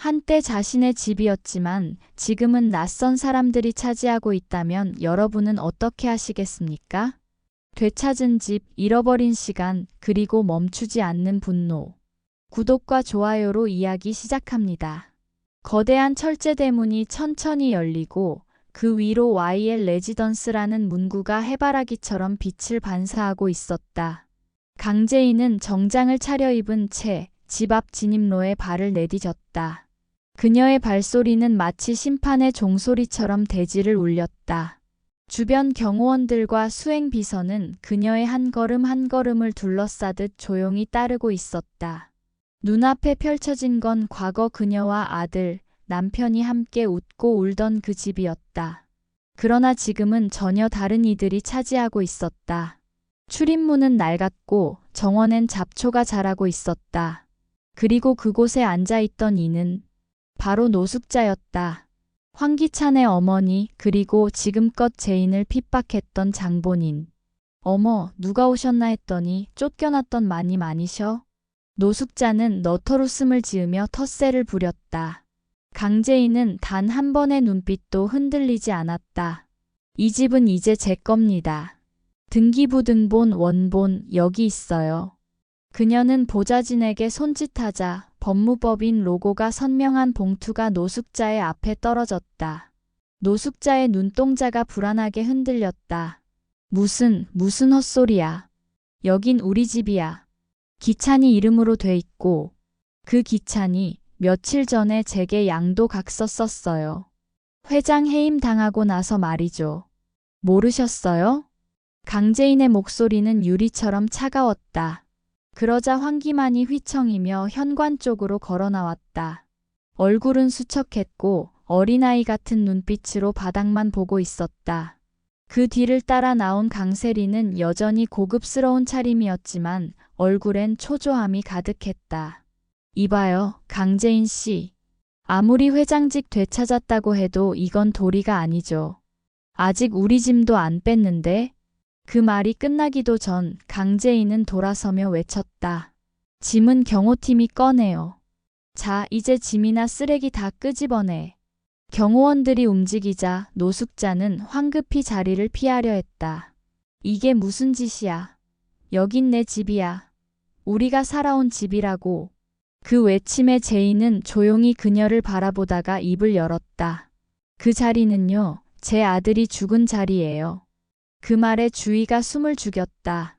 한때 자신의 집이었지만 지금은 낯선 사람들이 차지하고 있다면 여러분은 어떻게 하시겠습니까? 되찾은 집, 잃어버린 시간, 그리고 멈추지 않는 분노. 구독과 좋아요로 이야기 시작합니다. 거대한 철제 대문이 천천히 열리고 그 위로 YL 레지던스라는 문구가 해바라기처럼 빛을 반사하고 있었다. 강재인은 정장을 차려입은 채 집 앞 진입로에 발을 내디뎠다. 그녀의 발소리는 마치 심판의 종소리처럼 대지를 울렸다. 주변 경호원들과 수행비서는 그녀의 한 걸음 한 걸음을 둘러싸듯 조용히 따르고 있었다. 눈앞에 펼쳐진 건 과거 그녀와 아들, 남편이 함께 웃고 울던 그 집이었다. 그러나 지금은 전혀 다른 이들이 차지하고 있었다. 출입문은 낡았고 정원엔 잡초가 자라고 있었다. 그리고 그곳에 앉아있던 이는 바로 노숙자였다. 황기찬의 어머니, 그리고 지금껏 재인을 핍박했던 장본인. 어머, 누가 오셨나 했더니 쫓겨났던 마님 아니셔? 노숙자는 너털웃음을 지으며 텃세를 부렸다. 강재인은 단 한 번의 눈빛도 흔들리지 않았다. 이 집은 이제 제 겁니다. 등기부 등본, 원본 여기 있어요. 그녀는 보좌진에게 손짓하자 법무법인 로고가 선명한 봉투가 노숙자의 앞에 떨어졌다. 노숙자의 눈동자가 불안하게 흔들렸다. 무슨 헛소리야. 여긴 우리 집이야. 기찬이 이름으로 돼 있고 그 기찬이 며칠 전에 제게 양도각서 썼어요. 회장 해임 당하고 나서 말이죠. 모르셨어요? 강재인의 목소리는 유리처럼 차가웠다. 그러자 황기만이 휘청이며 현관 쪽으로 걸어 나왔다. 얼굴은 수척했고 어린아이 같은 눈빛으로 바닥만 보고 있었다. 그 뒤를 따라 나온 강세리는 여전히 고급스러운 차림이었지만 얼굴엔 초조함이 가득했다. 이봐요, 강재인 씨. 아무리 회장직 되찾았다고 해도 이건 도리가 아니죠. 아직 우리 짐도 안 뺐는데? 그 말이 끝나기도 전 강재인은 돌아서며 외쳤다. 짐은 경호팀이 꺼내요. 자, 이제 짐이나 쓰레기 다 끄집어내. 경호원들이 움직이자 노숙자는 황급히 자리를 피하려 했다. 이게 무슨 짓이야. 여긴 내 집이야. 우리가 살아온 집이라고. 그 외침에 재인은 조용히 그녀를 바라보다가 입을 열었다. 그 자리는요, 제 아들이 죽은 자리예요. 그 말에 주위가 숨을 죽였다.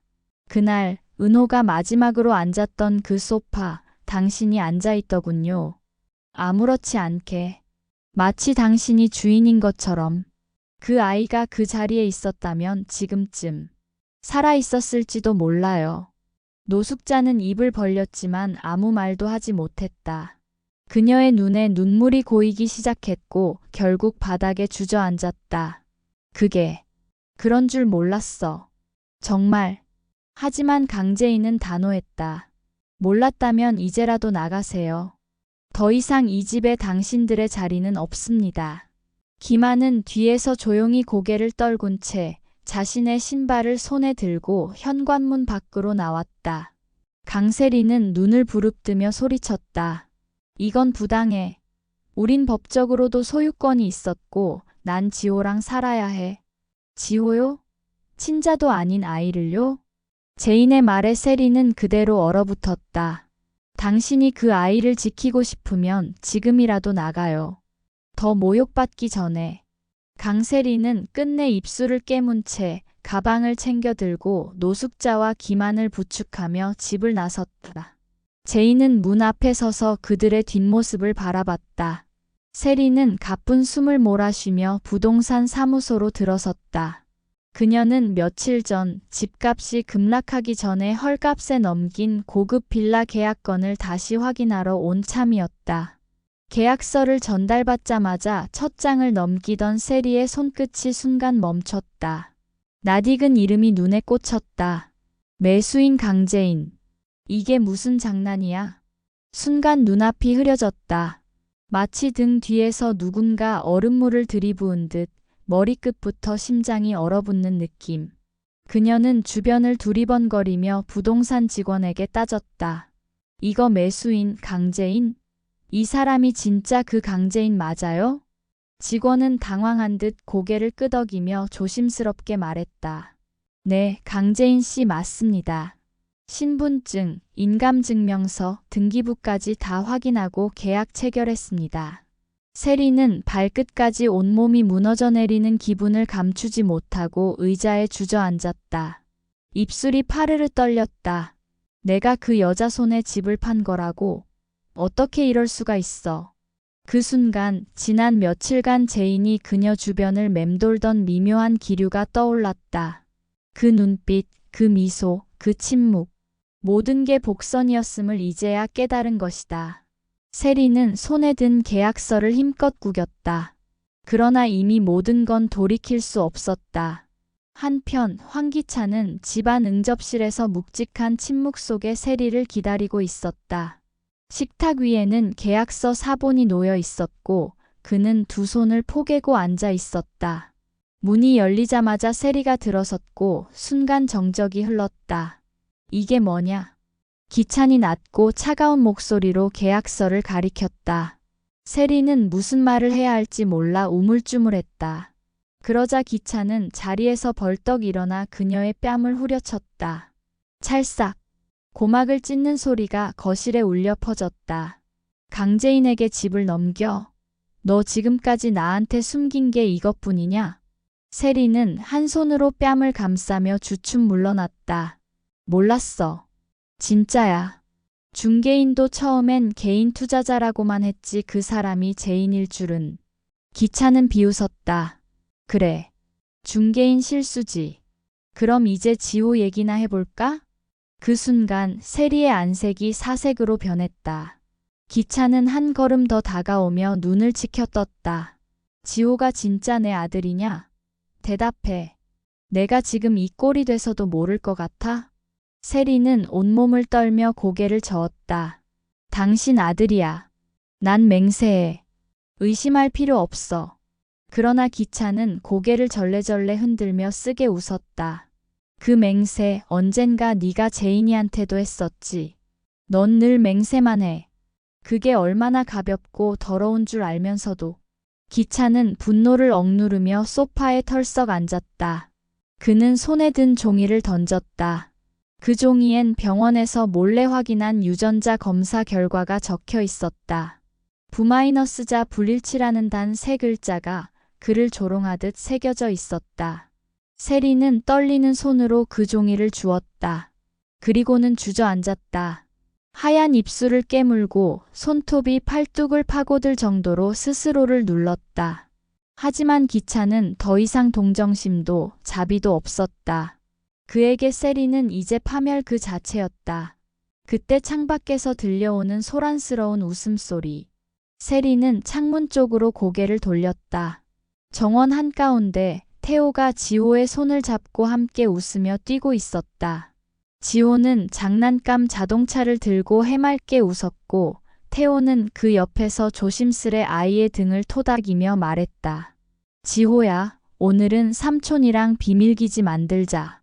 그날 은호가 마지막으로 앉았던 그 소파, 당신이 앉아있더군요. 아무렇지 않게. 마치 당신이 주인인 것처럼. 그 아이가 그 자리에 있었다면 지금쯤 살아있었을지도 몰라요. 노숙자는 입을 벌렸지만 아무 말도 하지 못했다. 그녀의 눈에 눈물이 고이기 시작했고 결국 바닥에 주저앉았다. 그런 줄 몰랐어. 정말. 하지만 강재인은 단호했다. 몰랐다면 이제라도 나가세요. 더 이상 이 집에 당신들의 자리는 없습니다. 기만은 뒤에서 조용히 고개를 떨군 채 자신의 신발을 손에 들고 현관문 밖으로 나왔다. 강세리는 눈을 부릅뜨며 소리쳤다. 이건 부당해. 우린 법적으로도 소유권이 있었고 난 지호랑 살아야 해. 지호요? 친자도 아닌 아이를요? 재인의 말에 세리는 그대로 얼어붙었다. 당신이 그 아이를 지키고 싶으면 지금이라도 나가요. 더 모욕받기 전에. 강세리는 끝내 입술을 깨문 채 가방을 챙겨 들고 노숙자와 기만을 부축하며 집을 나섰다. 재인은 문 앞에 서서 그들의 뒷모습을 바라봤다. 세리는 가쁜 숨을 몰아쉬며 부동산 사무소로 들어섰다. 그녀는 며칠 전 집값이 급락하기 전에 헐값에 넘긴 고급 빌라 계약건을 다시 확인하러 온 참이었다. 계약서를 전달받자마자 첫 장을 넘기던 세리의 손끝이 순간 멈췄다. 낯익은 이름이 눈에 꽂혔다. 매수인 강재인. 이게 무슨 장난이야? 순간 눈앞이 흐려졌다. 마치 등 뒤에서 누군가 얼음물을 들이부은 듯 머리끝부터 심장이 얼어붙는 느낌. 그녀는 주변을 두리번거리며 부동산 직원에게 따졌다. 이거 매수인 강재인? 이 사람이 진짜 그 강재인 맞아요? 직원은 당황한 듯 고개를 끄덕이며 조심스럽게 말했다. 네, 강재인 씨 맞습니다. 신분증, 인감증명서, 등기부까지 다 확인하고 계약 체결했습니다. 세리는 발끝까지 온몸이 무너져 내리는 기분을 감추지 못하고 의자에 주저앉았다. 입술이 파르르 떨렸다. 내가 그 여자 손에 집을 판 거라고? 어떻게 이럴 수가 있어? 그 순간 지난 며칠간 제인이 그녀 주변을 맴돌던 미묘한 기류가 떠올랐다. 그 눈빛, 그 미소, 그 침묵. 모든 게 복선이었음을 이제야 깨달은 것이다. 세리는 손에 든 계약서를 힘껏 구겼다. 그러나 이미 모든 건 돌이킬 수 없었다. 한편 황기찬은 집안 응접실에서 묵직한 침묵 속에 세리를 기다리고 있었다. 식탁 위에는 계약서 사본이 놓여 있었고 그는 두 손을 포개고 앉아 있었다. 문이 열리자마자 세리가 들어섰고 순간 정적이 흘렀다. 이게 뭐냐? 기찬이 낮고 차가운 목소리로 계약서를 가리켰다. 세리는 무슨 말을 해야 할지 몰라 우물쭈물했다. 그러자 기찬은 자리에서 벌떡 일어나 그녀의 뺨을 후려쳤다. 찰싹. 고막을 찢는 소리가 거실에 울려 퍼졌다. 강재인에게 집을 넘겨? 너 지금까지 나한테 숨긴 게 이것뿐이냐? 세리는 한 손으로 뺨을 감싸며 주춤 물러났다. 몰랐어. 진짜야. 중개인도 처음엔 개인 투자자라고만 했지 그 사람이 제인일 줄은. 기찬은 비웃었다. 그래. 중개인 실수지. 그럼 이제 지호 얘기나 해볼까? 그 순간 세리의 안색이 사색으로 변했다. 기찬은 한 걸음 더 다가오며 눈을 치켜떴다. 지호가 진짜 내 아들이냐? 대답해. 내가 지금 이 꼴이 돼서도 모를 것 같아? 세리는 온몸을 떨며 고개를 저었다. 당신 아들이야. 난 맹세해. 의심할 필요 없어. 그러나 기찬은 고개를 절레절레 흔들며 쓰게 웃었다. 그 맹세 언젠가 네가 제인이한테도 했었지. 넌 늘 맹세만 해. 그게 얼마나 가볍고 더러운 줄 알면서도. 기찬은 분노를 억누르며 소파에 털썩 앉았다. 그는 손에 든 종이를 던졌다. 그 종이엔 병원에서 몰래 확인한 유전자 검사 결과가 적혀 있었다. 부마이너스자 불일치라는 단 3글자가 그를 조롱하듯 새겨져 있었다. 세리는 떨리는 손으로 그 종이를 주었다. 그리고는 주저앉았다. 하얀 입술을 깨물고 손톱이 팔뚝을 파고들 정도로 스스로를 눌렀다. 하지만 기찬은 더 이상 동정심도 자비도 없었다. 그에게 세리는 이제 파멸 그 자체였다. 그때 창밖에서 들려오는 소란스러운 웃음소리. 세리는 창문 쪽으로 고개를 돌렸다. 정원 한가운데 태호가 지호의 손을 잡고 함께 웃으며 뛰고 있었다. 지호는 장난감 자동차를 들고 해맑게 웃었고 태호는 그 옆에서 조심스레 아이의 등을 토닥이며 말했다. 지호야, 오늘은 삼촌이랑 비밀기지 만들자.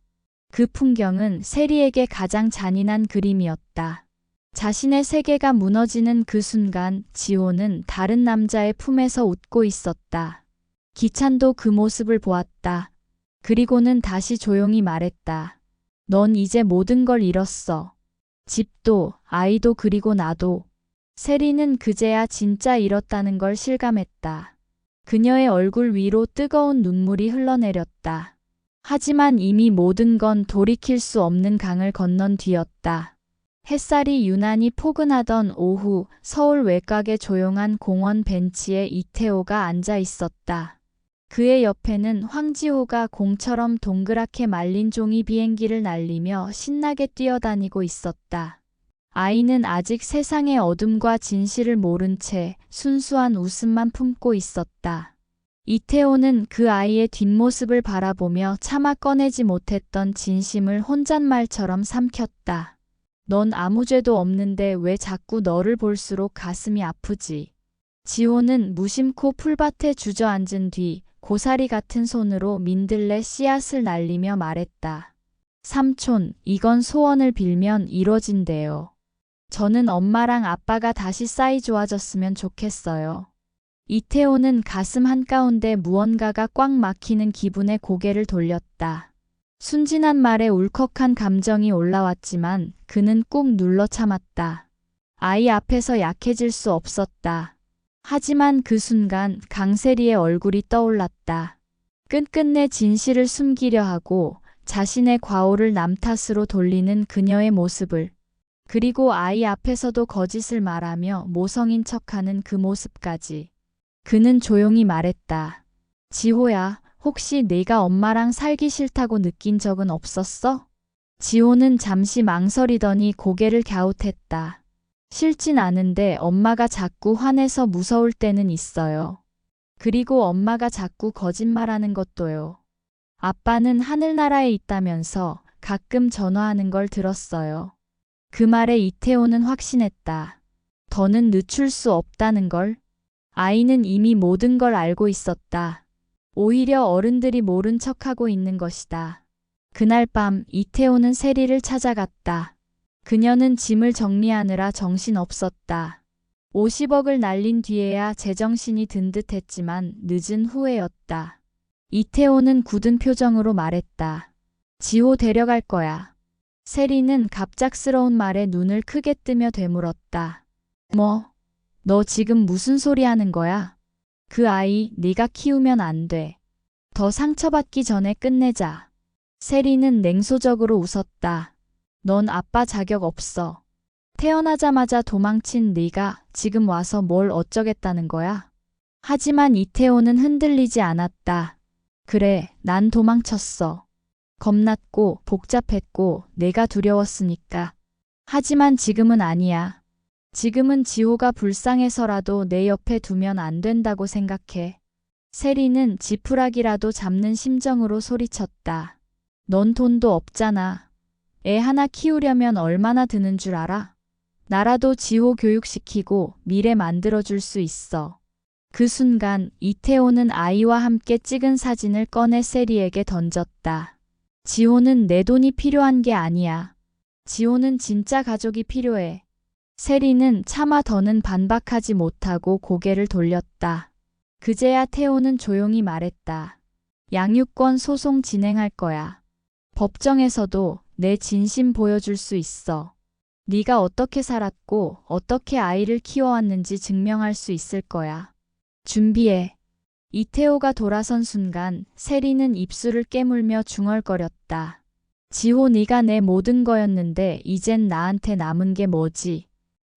그 풍경은 세리에게 가장 잔인한 그림이었다. 자신의 세계가 무너지는 그 순간 지호는 다른 남자의 품에서 웃고 있었다. 기찬도 그 모습을 보았다. 그리고는 다시 조용히 말했다. 넌 이제 모든 걸 잃었어. 집도, 아이도 그리고 나도. 세리는 그제야 진짜 잃었다는 걸 실감했다. 그녀의 얼굴 위로 뜨거운 눈물이 흘러내렸다. 하지만 이미 모든 건 돌이킬 수 없는 강을 건넌 뒤였다. 햇살이 유난히 포근하던 오후 서울 외곽의 조용한 공원 벤치에 이태호가 앉아 있었다. 그의 옆에는 황지호가 공처럼 동그랗게 말린 종이 비행기를 날리며 신나게 뛰어다니고 있었다. 아이는 아직 세상의 어둠과 진실을 모른 채 순수한 웃음만 품고 있었다. 이태호는 그 아이의 뒷모습을 바라보며 차마 꺼내지 못했던 진심을 혼잣말처럼 삼켰다. 넌 아무 죄도 없는데 왜 자꾸 너를 볼수록 가슴이 아프지? 지호는 무심코 풀밭에 주저앉은 뒤 고사리 같은 손으로 민들레 씨앗을 날리며 말했다. 삼촌, 이건 소원을 빌면 이뤄진대요. 저는 엄마랑 아빠가 다시 사이 좋아졌으면 좋겠어요. 이태호는 가슴 한가운데 무언가가 꽉 막히는 기분에 고개를 돌렸다. 순진한 말에 울컥한 감정이 올라왔지만 그는 꾹 눌러 참았다. 아이 앞에서 약해질 수 없었다. 하지만 그 순간 강세리의 얼굴이 떠올랐다. 끝끝내 진실을 숨기려 하고 자신의 과오를 남 탓으로 돌리는 그녀의 모습을, 그리고 아이 앞에서도 거짓을 말하며 모성인 척하는 그 모습까지. 그는 조용히 말했다. 지호야, 혹시 내가 엄마랑 살기 싫다고 느낀 적은 없었어? 지호는 잠시 망설이더니 고개를 갸웃했다. 싫진 않은데 엄마가 자꾸 화내서 무서울 때는 있어요. 그리고 엄마가 자꾸 거짓말하는 것도요. 아빠는 하늘나라에 있다면서 가끔 전화하는 걸 들었어요. 그 말에 이태호는 확신했다. 더는 늦출 수 없다는 걸. 아이는 이미 모든 걸 알고 있었다. 오히려 어른들이 모른 척하고 있는 것이다. 그날 밤 이태호는 세리를 찾아갔다. 그녀는 짐을 정리하느라 정신없었다. 50억을 날린 뒤에야 제정신이 든 듯했지만 늦은 후에였다. 이태호는 굳은 표정으로 말했다. 지호 데려갈 거야. 세리는 갑작스러운 말에 눈을 크게 뜨며 되물었다. 뭐? 너 지금 무슨 소리 하는 거야? 그 아이 네가 키우면 안 돼. 더 상처받기 전에 끝내자. 세리는 냉소적으로 웃었다. 넌 아빠 자격 없어. 태어나자마자 도망친 네가 지금 와서 뭘 어쩌겠다는 거야? 하지만 이태호는 흔들리지 않았다. 그래, 난 도망쳤어. 겁났고 복잡했고 내가 두려웠으니까. 하지만 지금은 아니야. 지금은 지호가 불쌍해서라도 내 옆에 두면 안 된다고 생각해. 세리는 지푸라기라도 잡는 심정으로 소리쳤다. 넌 돈도 없잖아. 애 하나 키우려면 얼마나 드는 줄 알아? 나라도 지호 교육시키고 미래 만들어줄 수 있어. 그 순간 이태호는 아이와 함께 찍은 사진을 꺼내 세리에게 던졌다. 지호는 내 돈이 필요한 게 아니야. 지호는 진짜 가족이 필요해. 세리는 차마 더는 반박하지 못하고 고개를 돌렸다. 그제야 태호는 조용히 말했다. 양육권 소송 진행할 거야. 법정에서도 내 진심 보여줄 수 있어. 네가 어떻게 살았고 어떻게 아이를 키워왔는지 증명할 수 있을 거야. 준비해. 이태호가 돌아선 순간 세리는 입술을 깨물며 중얼거렸다. 지호 네가 내 모든 거였는데 이젠 나한테 남은 게 뭐지?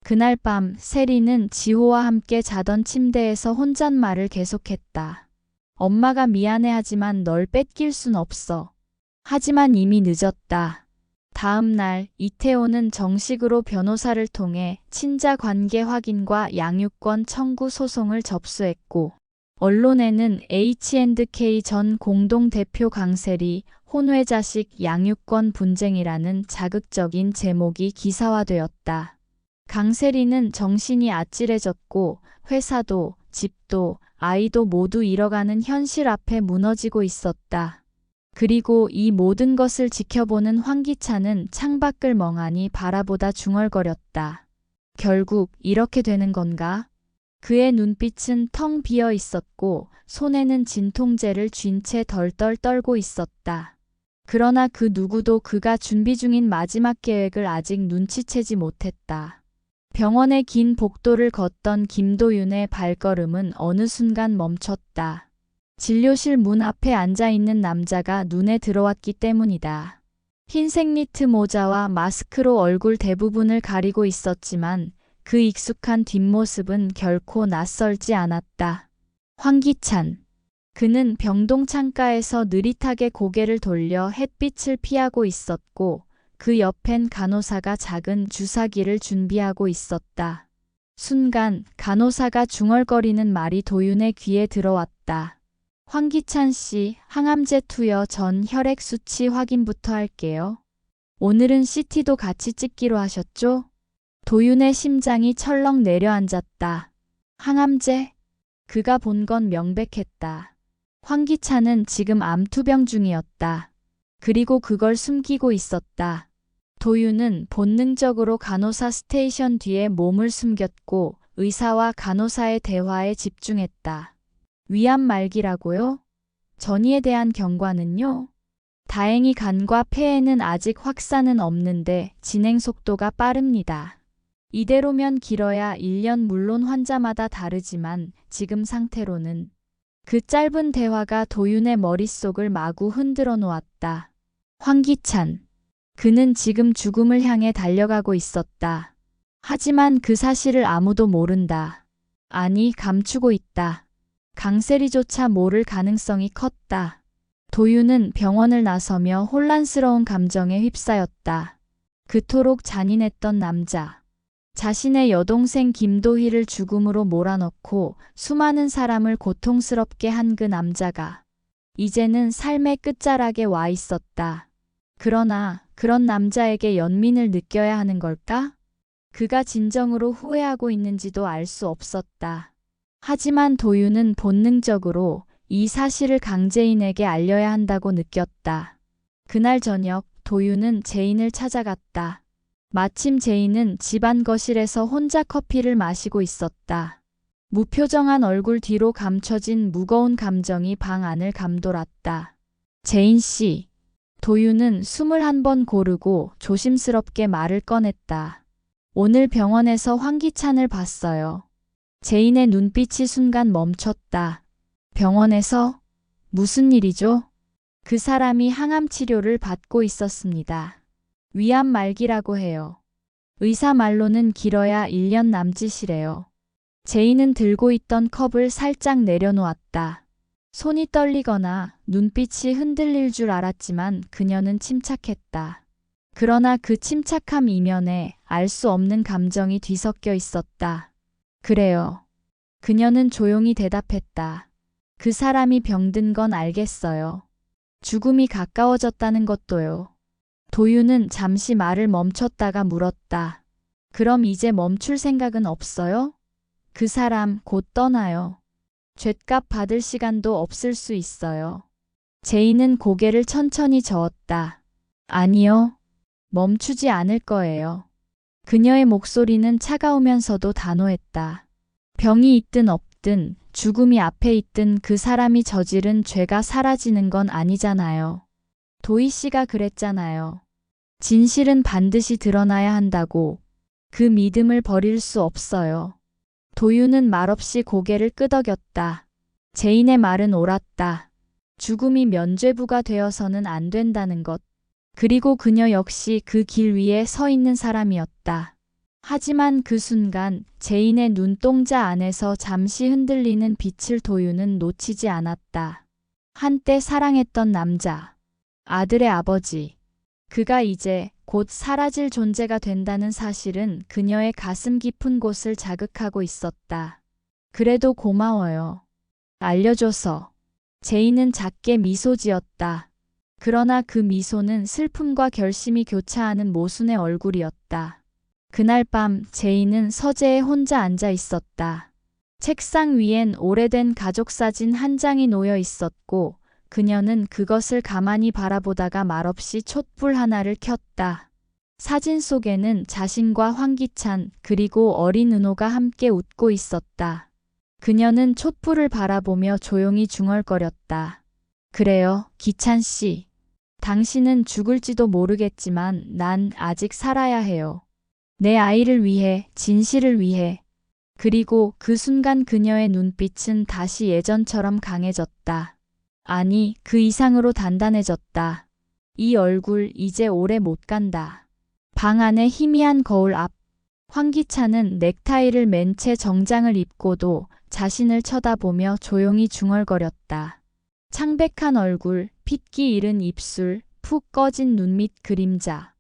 그날 밤 세리는 지호와 함께 자던 침대에서 혼잣말을 계속했다. 엄마가 미안해하지만 널 뺏길 순 없어. 하지만 이미 늦었다. 다음 날 이태호는 정식으로 변호사를 통해 친자 관계 확인과 양육권 청구 소송을 접수했고, 언론에는 H&K 전 공동대표 강세리 혼외자식 양육권 분쟁이라는 자극적인 제목이 기사화되었다. 강세리는 정신이 아찔해졌고 회사도 집도 아이도 모두 잃어가는 현실 앞에 무너지고 있었다. 그리고 이 모든 것을 지켜보는 황기찬은 창밖을 멍하니 바라보다 중얼거렸다. 결국 이렇게 되는 건가? 그의 눈빛은 텅 비어 있었고 손에는 진통제를 쥔 채 덜덜 떨고 있었다. 그러나 그 누구도 그가 준비 중인 마지막 계획을 아직 눈치채지 못했다. 병원의 긴 복도를 걷던 김도윤의 발걸음은 어느 순간 멈췄다. 진료실 문 앞에 앉아있는 남자가 눈에 들어왔기 때문이다. 흰색 니트 모자와 마스크로 얼굴 대부분을 가리고 있었지만 그 익숙한 뒷모습은 결코 낯설지 않았다. 황기찬. 그는 병동 창가에서 느릿하게 고개를 돌려 햇빛을 피하고 있었고 그 옆엔 간호사가 작은 주사기를 준비하고 있었다. 순간 간호사가 중얼거리는 말이 도윤의 귀에 들어왔다. 황기찬 씨, 항암제 투여 전 혈액 수치 확인부터 할게요. 오늘은 CT도 같이 찍기로 하셨죠? 도윤의 심장이 철렁 내려앉았다. 항암제? 그가 본 건 명백했다. 황기찬은 지금 암투병 중이었다. 그리고 그걸 숨기고 있었다. 도윤은 본능적으로 간호사 스테이션 뒤에 몸을 숨겼고 의사와 간호사의 대화에 집중했다. 위암 말기라고요? 전이에 대한 경과는요? 다행히 간과 폐에는 아직 확산은 없는데 진행 속도가 빠릅니다. 이대로면 길어야 1년 물론 환자마다 다르지만 지금 상태로는. 그 짧은 대화가 도윤의 머릿속을 마구 흔들어 놓았다. 황기찬. 그는 지금 죽음을 향해 달려가고 있었다. 하지만 그 사실을 아무도 모른다. 아니, 감추고 있다. 강세리조차 모를 가능성이 컸다. 도윤은 병원을 나서며 혼란스러운 감정에 휩싸였다. 그토록 잔인했던 남자. 자신의 여동생 김도희를 죽음으로 몰아넣고 수많은 사람을 고통스럽게 한 그 남자가 이제는 삶의 끝자락에 와 있었다. 그러나 그런 남자에게 연민을 느껴야 하는 걸까? 그가 진정으로 후회하고 있는지도 알 수 없었다. 하지만 도윤은 본능적으로 이 사실을 강재인에게 알려야 한다고 느꼈다. 그날 저녁 도윤은 재인을 찾아갔다. 마침 재인은 집안 거실에서 혼자 커피를 마시고 있었다. 무표정한 얼굴 뒤로 감춰진 무거운 감정이 방 안을 감돌았다. 재인 씨. 도윤은 숨을 한 번 고르고 조심스럽게 말을 꺼냈다. 오늘 병원에서 황기찬을 봤어요. 재인의 눈빛이 순간 멈췄다. 병원에서? 무슨 일이죠? 그 사람이 항암 치료를 받고 있었습니다. 위암 말기라고 해요. 의사 말로는 길어야 1년 남짓이래요. 제이는 들고 있던 컵을 살짝 내려놓았다. 손이 떨리거나 눈빛이 흔들릴 줄 알았지만 그녀는 침착했다. 그러나 그 침착함 이면에 알 수 없는 감정이 뒤섞여 있었다. 그래요. 그녀는 조용히 대답했다. 그 사람이 병든 건 알겠어요. 죽음이 가까워졌다는 것도요. 도윤은 잠시 말을 멈췄다가 물었다. 그럼 이제 멈출 생각은 없어요? 그 사람 곧 떠나요. 죗값 받을 시간도 없을 수 있어요. 제이는 고개를 천천히 저었다. 아니요. 멈추지 않을 거예요. 그녀의 목소리는 차가우면서도 단호했다. 병이 있든 없든 죽음이 앞에 있든 그 사람이 저지른 죄가 사라지는 건 아니잖아요. 도희 씨가 그랬잖아요. 진실은 반드시 드러나야 한다고. 그 믿음을 버릴 수 없어요. 도윤은 말없이 고개를 끄덕였다. 제인의 말은 옳았다. 죽음이 면죄부가 되어서는 안 된다는 것. 그리고 그녀 역시 그 길 위에 서 있는 사람이었다. 하지만 그 순간 제인의 눈동자 안에서 잠시 흔들리는 빛을 도윤은 놓치지 않았다. 한때 사랑했던 남자. 아들의 아버지. 그가 이제 곧 사라질 존재가 된다는 사실은 그녀의 가슴 깊은 곳을 자극하고 있었다. 그래도 고마워요. 알려줘서. 제이는 작게 미소 지었다. 그러나 그 미소는 슬픔과 결심이 교차하는 모순의 얼굴이었다. 그날 밤 제이는 서재에 혼자 앉아 있었다. 책상 위엔 오래된 가족사진 한 장이 놓여 있었고 그녀는 그것을 가만히 바라보다가 말없이 촛불 하나를 켰다. 사진 속에는 자신과 황기찬 그리고 어린 은호가 함께 웃고 있었다. 그녀는 촛불을 바라보며 조용히 중얼거렸다. 그래요, 기찬 씨. 당신은 죽을지도 모르겠지만 난 아직 살아야 해요. 내 아이를 위해, 진실을 위해. 그리고 그 순간 그녀의 눈빛은 다시 예전처럼 강해졌다. 아니, 그 이상으로 단단해졌다. 이 얼굴 이제 오래 못 간다. 방 안의 희미한 거울 앞. 황기찬은 넥타이를 맨 채 정장을 입고도 자신을 쳐다보며 조용히 중얼거렸다. 창백한 얼굴, 핏기 잃은 입술, 푹 꺼진 눈 밑 그림자.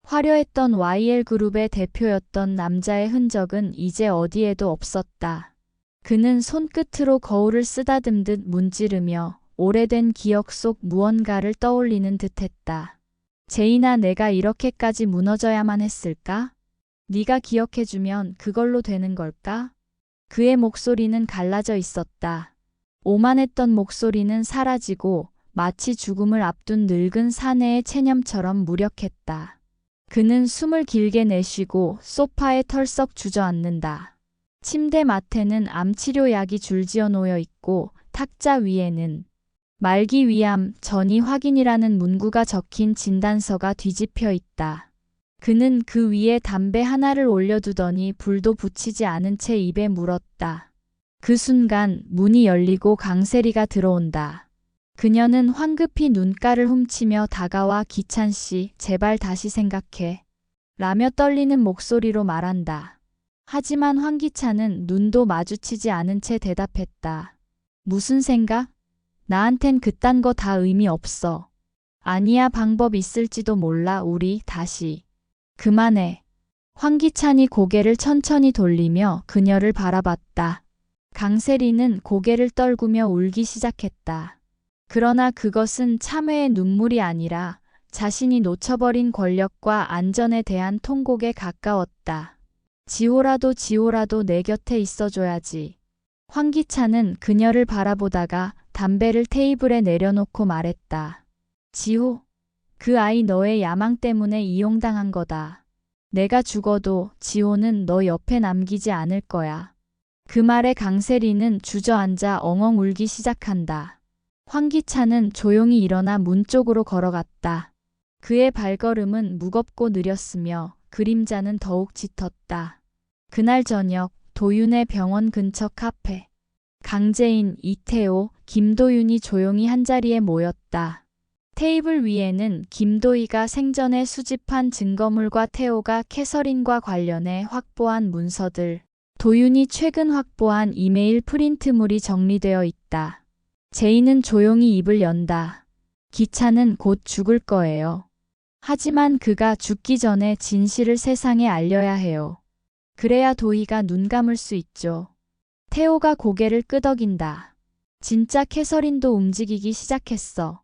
화려했던 YL그룹의 대표였던 남자의 흔적은 이제 어디에도 없었다. 그는 손끝으로 거울을 쓰다듬듯 문지르며 오래된 기억 속 무언가를 떠올리는 듯했다. 제인아, 내가 이렇게까지 무너져야만 했을까? 네가 기억해주면 그걸로 되는 걸까? 그의 목소리는 갈라져 있었다. 오만했던 목소리는 사라지고 마치 죽음을 앞둔 늙은 사내의 체념처럼 무력했다. 그는 숨을 길게 내쉬고 소파에 털썩 주저앉는다. 침대 맡에는 암치료약이 줄지어 놓여 있고 탁자 위에는 말기위암 전이 확인이라는 문구가 적힌 진단서가 뒤집혀 있다. 그는 그 위에 담배 하나를 올려두더니 불도 붙이지 않은 채 입에 물었다. 그 순간 문이 열리고 강세리가 들어온다. 그녀는 황급히 눈가를 훔치며 다가와 기찬 씨, 제발 다시 생각해. 라며 떨리는 목소리로 말한다. 하지만 황기찬은 눈도 마주치지 않은 채 대답했다. 무슨 생각? 나한텐 그딴 거 다 의미 없어. 아니야, 방법 있을지도 몰라. 우리 다시. 그만해. 황기찬이 고개를 천천히 돌리며 그녀를 바라봤다. 강세리는 고개를 떨구며 울기 시작했다. 그러나 그것은 참회의 눈물이 아니라 자신이 놓쳐버린 권력과 안전에 대한 통곡에 가까웠다. 지호라도 내 곁에 있어줘야지. 황기찬은 그녀를 바라보다가 담배를 테이블에 내려놓고 말했다. 지호, 그 아이 너의 야망 때문에 이용당한 거다. 내가 죽어도 지호는 너 옆에 남기지 않을 거야. 그 말에 강세리는 주저앉아 엉엉 울기 시작한다. 황기찬은 조용히 일어나 문 쪽으로 걸어갔다. 그의 발걸음은 무겁고 느렸으며 그림자는 더욱 짙었다. 그날 저녁 도윤의 병원 근처 카페. 강재인, 이태호, 김도윤이 조용히 한자리에 모였다. 테이블 위에는 김도희가 생전에 수집한 증거물과 태호가 캐서린과 관련해 확보한 문서들, 도윤이 최근 확보한 이메일 프린트물이 정리되어 있다. 제인은 조용히 입을 연다. 기찬은 곧 죽을 거예요. 하지만 그가 죽기 전에 진실을 세상에 알려야 해요. 그래야 도희가 눈 감을 수 있죠. 태호가 고개를 끄덕인다. 진짜 캐서린도 움직이기 시작했어.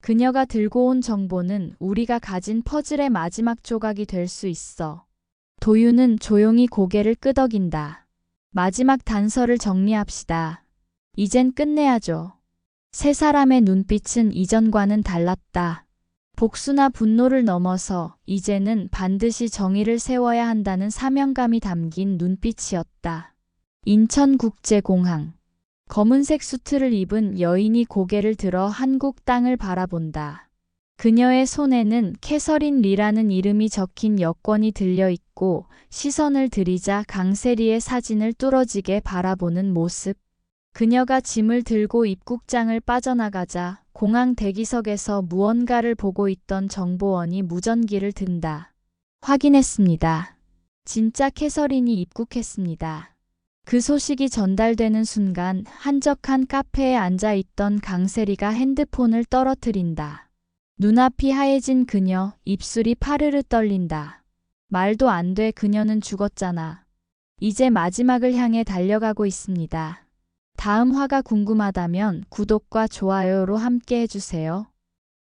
그녀가 들고 온 정보는 우리가 가진 퍼즐의 마지막 조각이 될 수 있어. 도윤은 조용히 고개를 끄덕인다. 마지막 단서를 정리합시다. 이젠 끝내야죠. 세 사람의 눈빛은 이전과는 달랐다. 복수나 분노를 넘어서 이제는 반드시 정의를 세워야 한다는 사명감이 담긴 눈빛이었다. 인천국제공항. 검은색 수트를 입은 여인이 고개를 들어 한국 땅을 바라본다. 그녀의 손에는 캐서린 리라는 이름이 적힌 여권이 들려 있고 시선을 들이자 강세리의 사진을 뚫어지게 바라보는 모습. 그녀가 짐을 들고 입국장을 빠져나가자 공항 대기석에서 무언가를 보고 있던 정보원이 무전기를 든다. 확인했습니다. 진짜 캐서린이 입국했습니다. 그 소식이 전달되는 순간 한적한 카페에 앉아있던 강세리가 핸드폰을 떨어뜨린다. 눈앞이 하얘진 그녀, 입술이 파르르 떨린다. 말도 안 돼, 그녀는 죽었잖아. 이제 마지막을 향해 달려가고 있습니다. 다음 화가 궁금하다면 구독과 좋아요로 함께 해주세요.